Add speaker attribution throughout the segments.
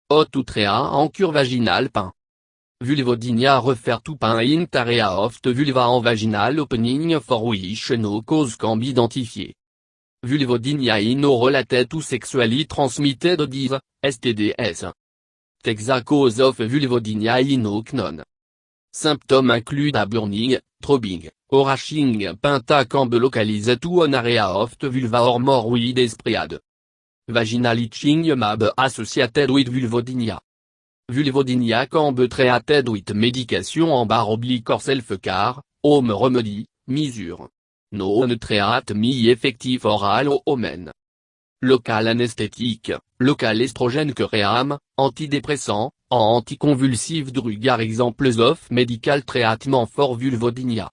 Speaker 1: Hot outrea en cure vaginale pain. Vulvodynia refer to pain int area of the vulva en vaginal opening for which no cause can be identified. Vulvodynia no related to sexually transmitted disease, STDs. The cause of vulvodynia no known. Symptoms include a burning, throbbing, or rashing pinta can be localized to an area of the vulva or more with spread. Vaginal itching may be associated with vulvodynia. Vulvodynia can be treated with medication en / or self-care, home remedy, mesure. Non treat me effective oral omen. Local anesthétique, local estrogène cream, antidépressant, anticonvulsif drug are examples of medical treatment for vulvodynia.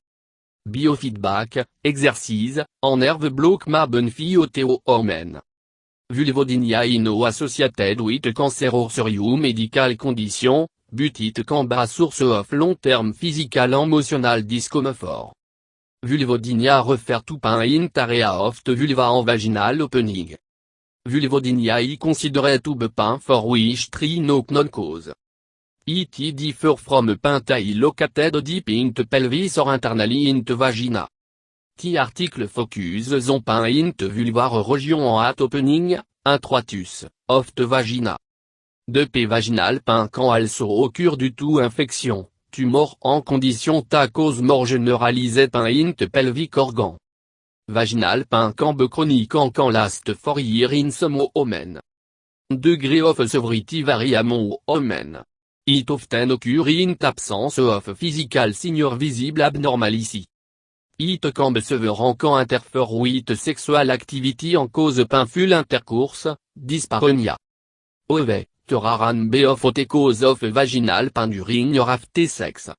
Speaker 1: Biofeedback, exercise, en nerve block ma benefit omen. Vulvodynia no associated with cancer or serious medical condition, but it can be a source of long-term physical and emotional discomfort. Vulvodynia refer to pain int area of the vulva en vaginal opening. Vulvodynia considered to be pain for which tree no known cause. It differ from pain located deep into pelvis or internally into vagina. The article focuses on pain into vulvar region en at opening, introitus, of the vagina. De p vaginal pain can also occur due to infection, tumor en condition ta cause more generalised pain into pelvic organ. Vaginal pain can be chronic and can last for years in some women. Degree of severity vary among women. It often occurs in absence of physical signs visible abnormality. It can be severe and can interfere with sexual activity and cause painful intercourse, dyspareunia. However, there are be of the cause of vaginal pain during or after sex.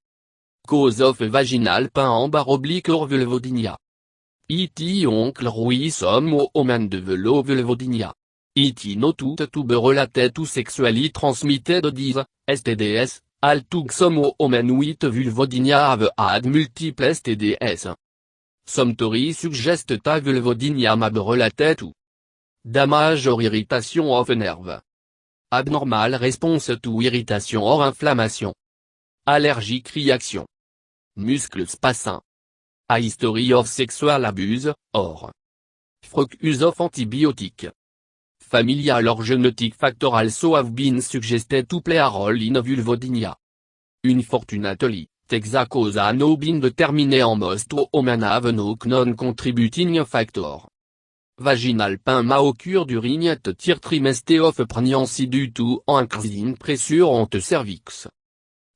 Speaker 1: Cause of vaginal pain en / or vulvodynia. It oncle with some women develop vulvodynia. It not to be related to sexually transmitted disease, STDs, although some women with vulvodynia have had multiple STDs. Some theories suggest that vulvodynia may be related to damage or irritation of nerve. Abnormal response to irritation or inflammation. Allergic reaction. Muscle spasm. A history of sexual abuse, or use of antibiotic. Familial or genetic factor also have been suggested to play a role in vulvodynia. Unfortunately, the cause has not been determined and most women have no known contributing factor. Vaginal pain may occur during the third trimester of pregnancy due to an increase in pressure on the cervix.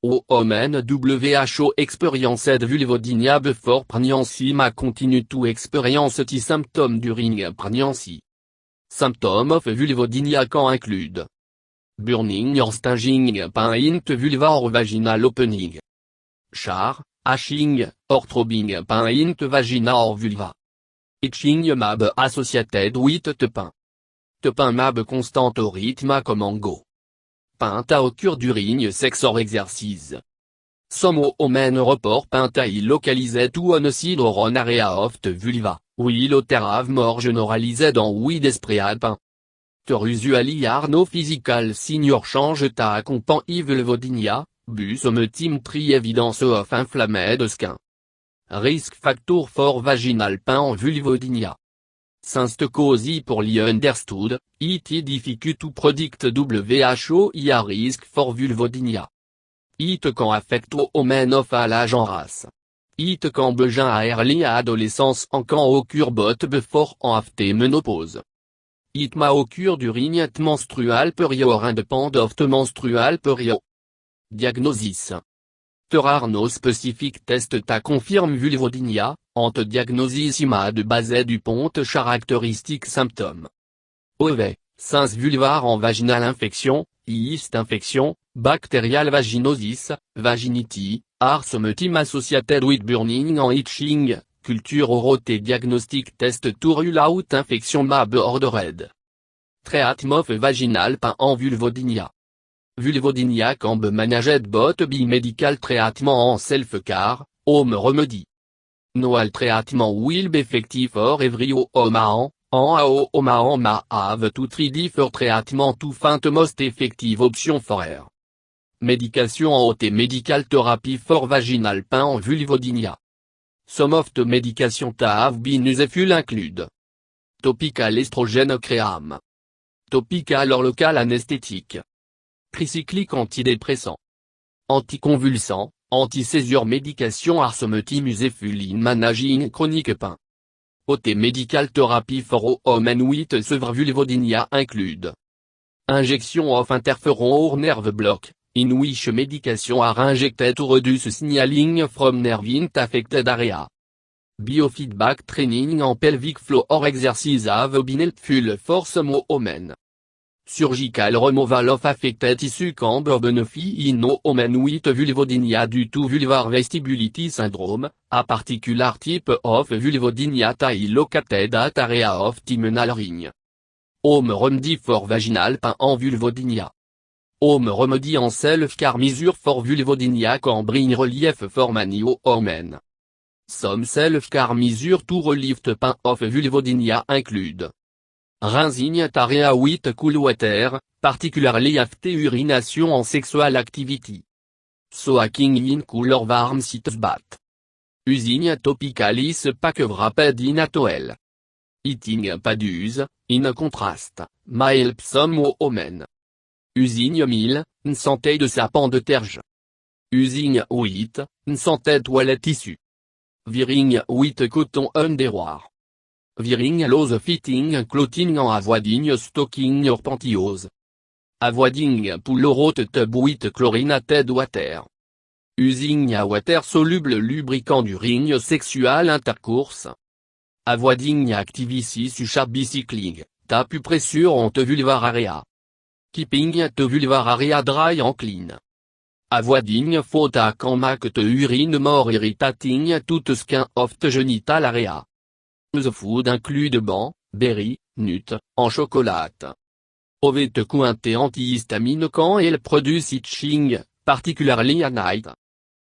Speaker 1: Women WHO experienced vulvodynia before pregnancy may continue to experience the symptoms during pregnancy. Symptoms of vulvodynia can include burning or stinging pain in vulva or vaginal opening. Char, hashing, or throbbing pain in vagina or vulva. Itching may be associated with the pain. The pain may be constant or it may come and go. Pain occur during sex or exercise. Some women report pain localized to one side or an area of the vulva, while others have more generalized and widespread pain. There usually are no physical signs or change that accompany vulvodynia, but some three evidence of inflamed skin. Risk factor for vaginal pain en vulvodynia. Since the cause is poorly understood, it is difficult to predict WHO a risk for vulvodynia. It can affect women of all age and race. It can begin early adolescence and can occur both before and after menopause. It may occur during the menstrual period or independent of the menstrual period. Diagnosis. There are no specific tests that confirm vulvodynia, and the diagnosis may be based upon characteristic symptoms. However, since vulvar and vaginal infection, yeast infection, bacterial vaginosis, vaginity, are sometimes associated with burning and itching, culture or diagnostic test to rule out infection may be ordered. Treatment of vaginal pain en vulvodynia. Vulvodynia can be managed both by medical treatment and self-care, home remedy. No all treatment will be effective for every woman, En AO en ma have to ready for treatment to find most effective option for her. Médication en OT medical therapy for vaginal pain en vulvodynia. Some of the medication have been useful include topical estrogen cream, topical or local anesthétique, tricyclique antidépressant, anticonvulsant, anti-seizure médication are sometimes useful in managing chronic pain. OT medical therapy for women with severe vulvodynia include injection of interferon or nerve block, in which medication are injected to reduce signaling from nerve affected area. Biofeedback training en pelvic floor or exercise have been helpful for some women. Surgical removal of affected tissue can be beneficial in women with vulvodynia due to vulvar vestibularity syndrome, a particular type of vulvodynia located at area of terminal ring. Home remedy for vaginal pain en vulvodynia. Home remedy en self-care measure for vulvodynia can bring relief for many women. Some self-care measure to relieve the pain of vulvodynia include rinsing area with cool water, particularly after urination en sexual activity. Soaking in cool or warm sitz bath. Using topicalis pack wrapped in a towel. Eating pads, in contrast, may help some women. Using meal, une santé de sapin de terre. Using wheat, une santé toilette tissue. Wearing with cotton underwear. Wearing loose fitting clothing en avoiding stocking or pantyhose. Avoiding pull or hot tub with chlorinated water. Using a water soluble lubricant during sexual intercourse. Avoiding activities such as bicycling, tapu pressure on the vulvar area. Keeping the vulvar area dry and clean. Avoiding photo can make the urine more irritating to the skin of the genital area. The food include ban, berry, nut, en chocolat. Ovete cointe antihistamine can help produce itching, particularly at night.